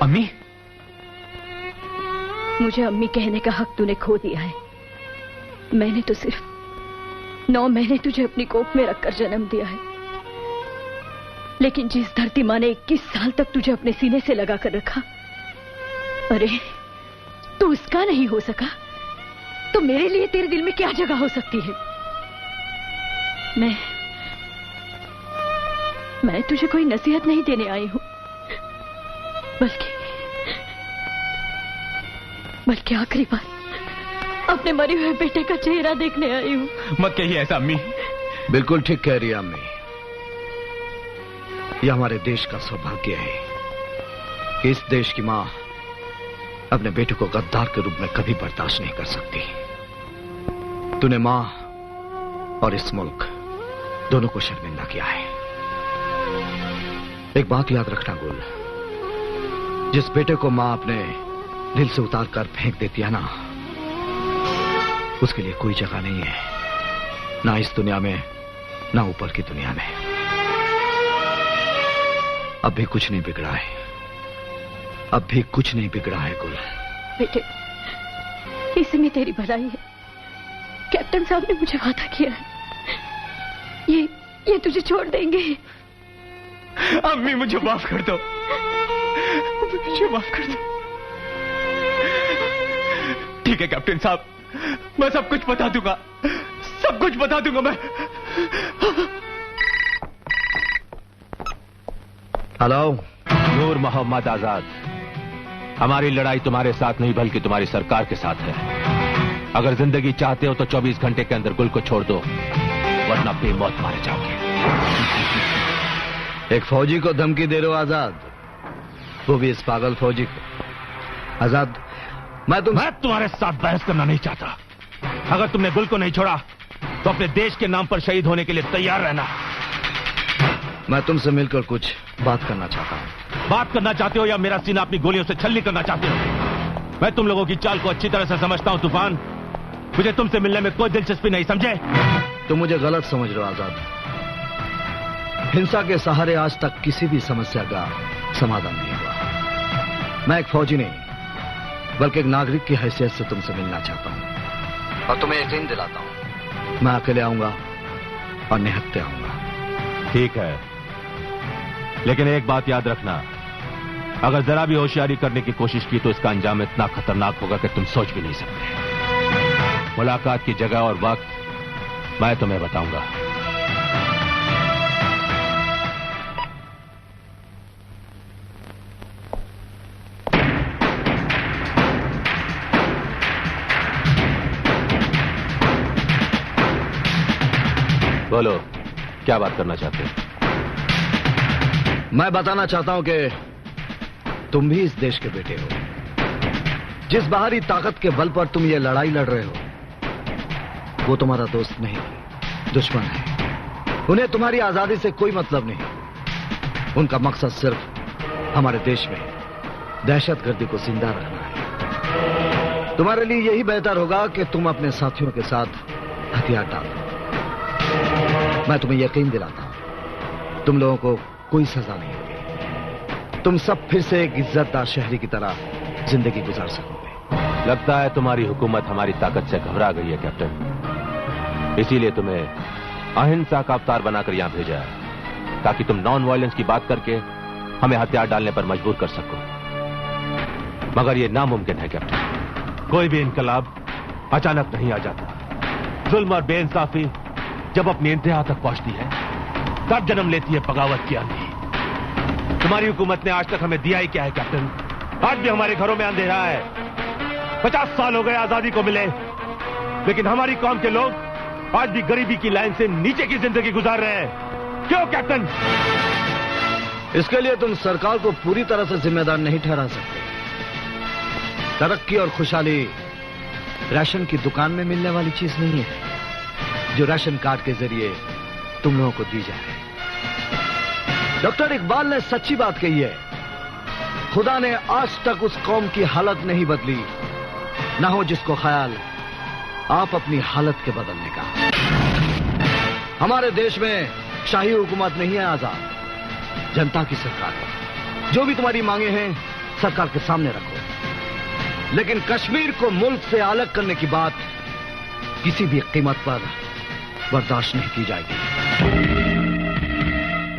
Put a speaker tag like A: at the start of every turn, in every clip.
A: अम्मी,
B: मुझे अम्मी कहने का हक तूने खो दिया है। मैंने तो सिर्फ 9 महीने तुझे अपनी कोख में रखकर जन्म दिया है, लेकिन जिस धरती माँ ने 21 साल तक तुझे अपने सीने से लगा कर रखा, अरे तू उसका नहीं हो सका तो मेरे लिए तेरे दिल में क्या जगह हो सकती है? मैं तुझे कोई नसीहत नहीं देने आई हूं, बल्कि आखिरी बार अपने मरे हुए बेटे का चेहरा देखने आई हूं।
A: मत कहिए ऐसा अम्मी।
C: बिल्कुल ठीक कह रही है अम्मी। यह हमारे देश का सौभाग्य है कि इस देश की मां अपने बेटे को गद्दार के रूप में कभी बर्दाश्त नहीं कर सकती। तूने मां और इस मुल्क दोनों को शर्मिंदा किया है। एक बात याद रखना गुल, जिस बेटे को मां अपने दिल से उतार कर फेंक देती है ना, उसके लिए कोई जगह नहीं है, ना इस दुनिया में ना ऊपर की दुनिया में। अब भी कुछ नहीं बिगड़ा है, अब भी कुछ नहीं बिगड़ा है गुल।
B: बेटे, इसमें तेरी भलाई है। कैप्टन साहब ने मुझे वादा किया है, ये तुझे छोड़ देंगे।
A: अम्मी मुझे माफ कर दो, मुझे माफ कर दो। ठीक है कैप्टन साहब, मैं सब कुछ बता दूंगा, सब कुछ बता दूंगा मैं।
C: हेलो
D: नूर मोहम्मद आजाद, हमारी लड़ाई तुम्हारे साथ नहीं बल्कि तुम्हारी सरकार के साथ है। अगर जिंदगी चाहते हो तो 24 घंटे के अंदर गुल को छोड़ दो, वरना बेमौत मारे जाओगे।
C: एक फौजी को धमकी दे रहे हो आजाद, वो भी इस पागल फौजी को। आजाद, मैं
D: तुम्हारे साथ बहस करना नहीं चाहता। अगर तुमने गुल को नहीं छोड़ा तो अपने देश के नाम पर शहीद होने के लिए तैयार रहना।
C: मैं तुमसे मिलकर कुछ बात करना चाहता हूं।
D: बात करना चाहते हो या मेरा सीना अपनी गोलियों से छलनी करना चाहते हो? मैं तुम लोगों की चाल को अच्छी तरह से समझता हूं तूफान। मुझे तुमसे मिलने में कोई दिलचस्पी नहीं, समझे?
C: तुम मुझे गलत समझ रहे हो आजाद। हिंसा के सहारे आज तक किसी भी समस्या का समाधान नहीं हुआ। मैं एक फौजी नहीं बल्कि एक नागरिक की हैसियत से तुमसे मिलना चाहता हूं और तुम्हें यकीन दिलाता हूं, मैं अकेले आऊंगा और निहत्ते आऊंगा।
D: ठीक है, लेकिन एक बात याद रखना, अगर जरा भी होशियारी करने की कोशिश की तो इसका अंजाम इतना खतरनाक होगा कि तुम सोच भी नहीं सकते। मुलाकात की जगह और वक्त मैं तुम्हें बताऊंगा। बोलो, क्या बात करना चाहते हो?
C: मैं बताना चाहता हूं कि तुम भी इस देश के बेटे हो। जिस बाहरी ताकत के बल पर तुम ये लड़ाई लड़ रहे हो, वो तुम्हारा दोस्त नहीं, दुश्मन है। उन्हें तुम्हारी आजादी से कोई मतलब नहीं। उनका मकसद सिर्फ हमारे देश में दहशतगर्दी को जिंदा रखना है। तुम्हारे लिए यही बेहतर होगा कि तुम अपने साथियों के साथ हथियार डालो। मैं तुम्हें यकीन दिलाता हूं, तुम लोगों को कोई सजा नहीं होगी। तुम सब फिर से एक इज्जतदार शहरी की तरह जिंदगी गुजार सकोगे।
D: लगता है तुम्हारी हुकूमत हमारी ताकत से घबरा गई है कैप्टन, इसीलिए तुम्हें अहिंसा का अवतार बनाकर यहां भेजा है, ताकि तुम नॉन वायलेंस की बात करके हमें हथियार डालने पर मजबूर कर सको। मगर यह नामुमकिन है कैप्टन। कोई भी इनकलाब अचानक नहीं आ जाता। जुल्म और बेइंसाफी जब अपनी इंतहा तक पहुंचती है तब जन्म लेती है बगावत की आंधी। तुम्हारी हुकूमत ने आज तक हमें दिया ही क्या है कैप्टन? आज भी हमारे घरों में अंधेरा है। 50 साल हो गए आजादी को मिले, लेकिन हमारी कौम के लोग आज भी गरीबी की लाइन से नीचे की जिंदगी गुजार रहे हैं। क्यों कैप्टन?
C: इसके लिए तुम सरकार को पूरी तरह से जिम्मेदार नहीं ठहरा सकते। तरक्की और खुशहाली राशन की दुकान में मिलने वाली चीज नहीं है जो राशन कार्ड के जरिए तुम लोगों को दी जाए। डॉक्टर इकबाल ने सच्ची बात कही है, खुदा ने आज तक उस कौम की हालत नहीं बदली, ना हो जिसको ख्याल आप अपनी हालत के बदलने का। हमारे देश में शाही हुकूमत नहीं है आजाद, जनता की सरकार है। जो भी तुम्हारी मांगे हैं सरकार के सामने रखो, लेकिन कश्मीर को मुल्क से अलग करने की बात किसी भी कीमत पर बर्दाश्त नहीं की जाएगी।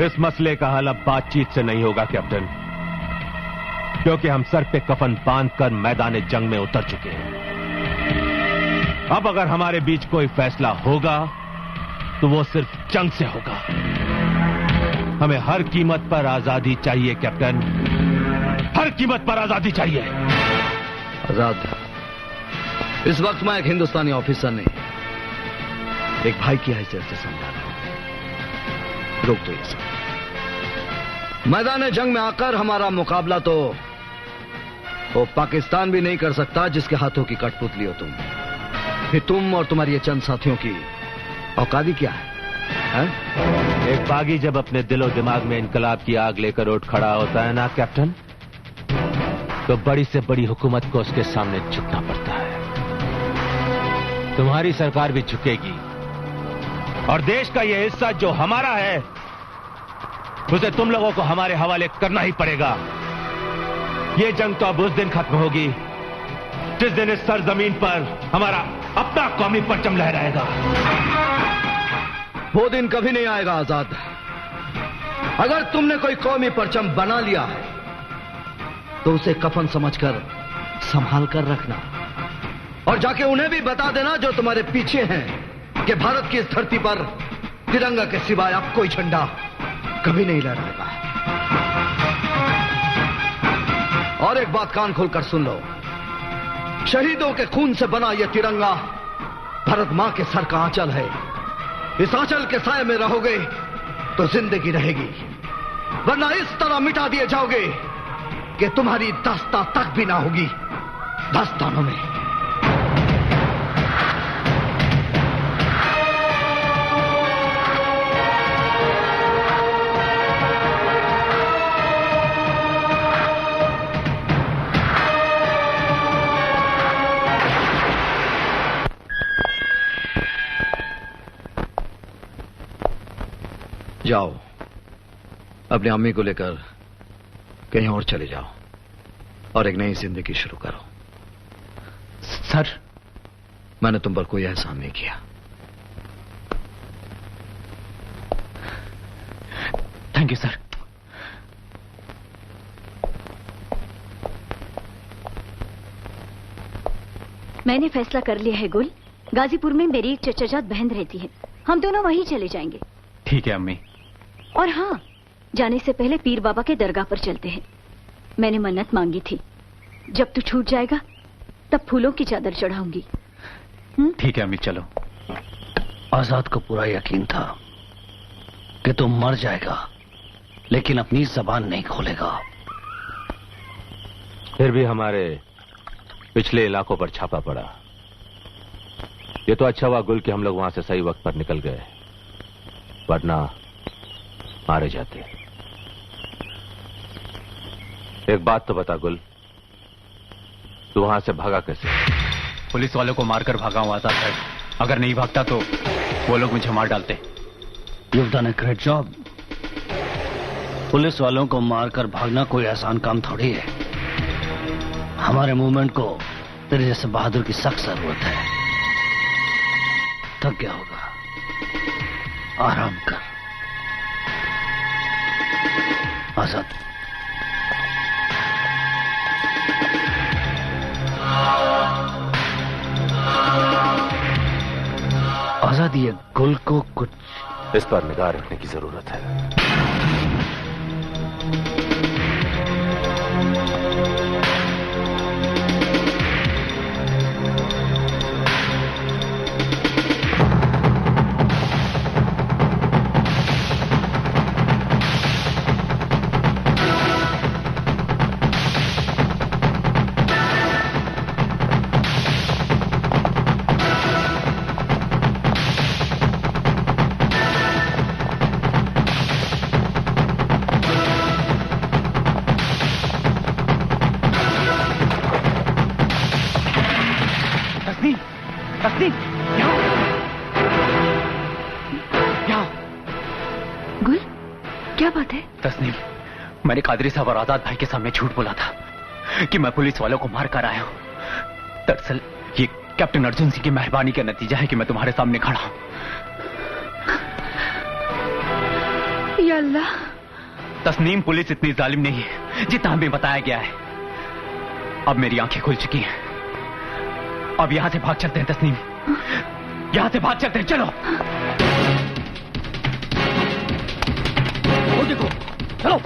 D: इस मसले का हल अब बातचीत से नहीं होगा कैप्टन, क्योंकि हम सर पे कफन बांधकर मैदान जंग में उतर चुके हैं। अब अगर हमारे बीच कोई फैसला होगा तो वो सिर्फ जंग से होगा। हमें हर कीमत पर आजादी चाहिए कैप्टन, हर कीमत पर आजादी चाहिए।
C: आजाद, इस वक्त मैं एक हिंदुस्तानी ऑफिसर नहीं, एक भाई की हैसियत से समझा रहा हूं। रोक दो ये सब। मैदान जंग में आकर हमारा मुकाबला तो वो पाकिस्तान भी नहीं कर सकता जिसके हाथों की कठपुतली हो तुम। फिर तुम और तुम्हारी ये चंद साथियों की औकाती क्या है?
D: एक बागी जब अपने दिलो दिमाग में इनकलाब की आग लेकर उठ खड़ा होता है ना कैप्टन, तो बड़ी से बड़ी हुकूमत को उसके सामने झुकना पड़ता है। तुम्हारी सरकार भी झुकेगी और देश का यह हिस्सा जो हमारा है उसे तुम लोगों को हमारे हवाले करना ही पड़ेगा। ये जंग तो अब उस दिन खत्म होगी जिस दिन इस सरजमीन पर हमारा अपना कौमी परचम लहराएगा।
C: वो दिन कभी नहीं आएगा आजाद। अगर तुमने कोई कौमी परचम बना लिया है तो उसे कफन समझकर संभाल कर रखना, और जाके उन्हें भी बता देना जो तुम्हारे पीछे हैं कि भारत की इस धरती पर तिरंगा के सिवाय अब कोई झंडा कभी नहीं लहराएगा। और एक बात कान खोलकर सुन लो, शहीदों के खून से बना यह तिरंगा भारत मां के सर का आंचल है। इस आंचल के साए में रहोगे तो जिंदगी रहेगी, वरना इस तरह मिटा दिए जाओगे कि तुम्हारी दास्तां तक भी ना होगी दास्तानों में। जाओ, अपनी अम्मी को लेकर कहीं और चले जाओ और एक नई जिंदगी शुरू करो।
A: सर,
C: मैंने तुम पर कोई एहसान नहीं किया।
A: Thank you sir.
B: मैंने फैसला कर लिया है गुल। गाजीपुर में मेरी एक चचाजाद बहन रहती है, हम दोनों वहीं चले जाएंगे।
A: ठीक है अम्मी।
B: और हाँ, जाने से पहले पीर बाबा के दरगाह पर चलते हैं। मैंने मन्नत मांगी थी, जब तू छूट जाएगा तब फूलों की चादर चढ़ाऊंगी।
A: ठीक है अम्मी, चलो।
E: आजाद को पूरा यकीन था कि तुम मर जाएगा, लेकिन अपनी जबान नहीं खोलेगा।
D: फिर भी हमारे पिछले इलाकों पर छापा पड़ा। ये तो अच्छा हुआ गुल कि हम लोग वहां से सही वक्त पर निकल गए, वरना मारे जाते। एक बात तो बता गुल, तू वहां से भागा कैसे?
A: पुलिस वालों को मारकर भागा हुआ था सर। अगर नहीं भागता तो वो लोग मुझे मार डालते।
E: You've done a great job। Police वालों को मारकर भागना कोई आसान काम थोड़ी है। हमारे मूवमेंट को तेरे जैसे बहादुर की सख्त जरूरत है। थक गया होगा, आराम कर। आजाद, आजाद, ये गुल को कुछ
D: इस पर निगाह रखने की जरूरत है।
B: गुल, क्या बात है?
A: तस्नीम, मैंने कादरी साहब और आजाद भाई के सामने झूठ बोला था। कि मैं पुलिस वालों को मार कर आया हूं। दरअसल ये कैप्टन अर्जुन सिंह की मेहरबानी का नतीजा है कि मैं तुम्हारे सामने खड़ा हूं।
B: या अल्लाह।
A: तस्नीम, पुलिस इतनी जालिम नहीं है जितना हमें बताया गया है। अब मेरी आंखें खुल चुकी हैं। अब यहां से भाग चलते हैं तस्नीम, यहां से भाग चलते हैं। चलो वो देखो, चलो।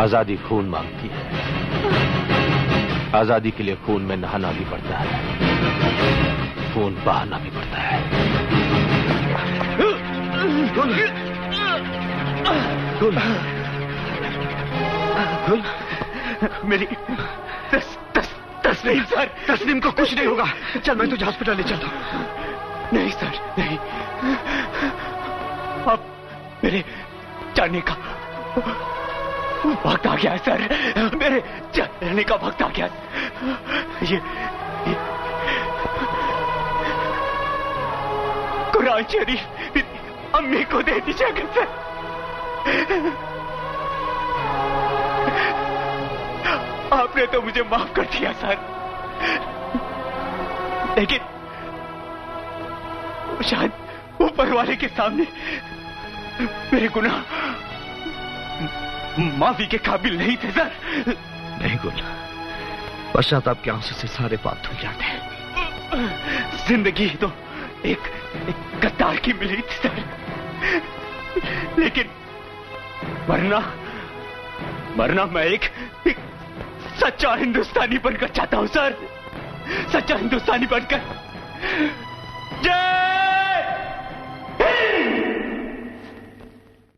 D: आजादी खून मांगती है। आजादी के लिए खून में नहाना भी पड़ता है, खून बहाना भी पड़ता है।
C: गुल, गुल, गुल,
A: मेरी तस्नीम सर।
C: तस्नीम को कुछ नहीं होगा। चल मैं तुझे हॉस्पिटल ले चलता हूं।
A: नहीं सर, नहीं। अब मेरे जाने का वक्त आ गया है सर। मेरे जाने का वक्त आ गया है। ये कुरान शरीफ अम्मी को दे दीजिएगा सर। आपने तो मुझे माफ कर दिया सर, लेकिन शायद ऊपर वाले के सामने मेरे गुनाह माफी के काबिल नहीं थे सर।
C: नहीं गुल, पश्चाताप के आंसू से सारे पाप धुल जाते हैं।
A: जिंदगी तो एक गद्दार की मिली थी सर, लेकिन मरना मैं एक सच्चा हिंदुस्तानी बनकर चाहता हूं सर। सच्चा हिंदुस्तानी बनकर। जय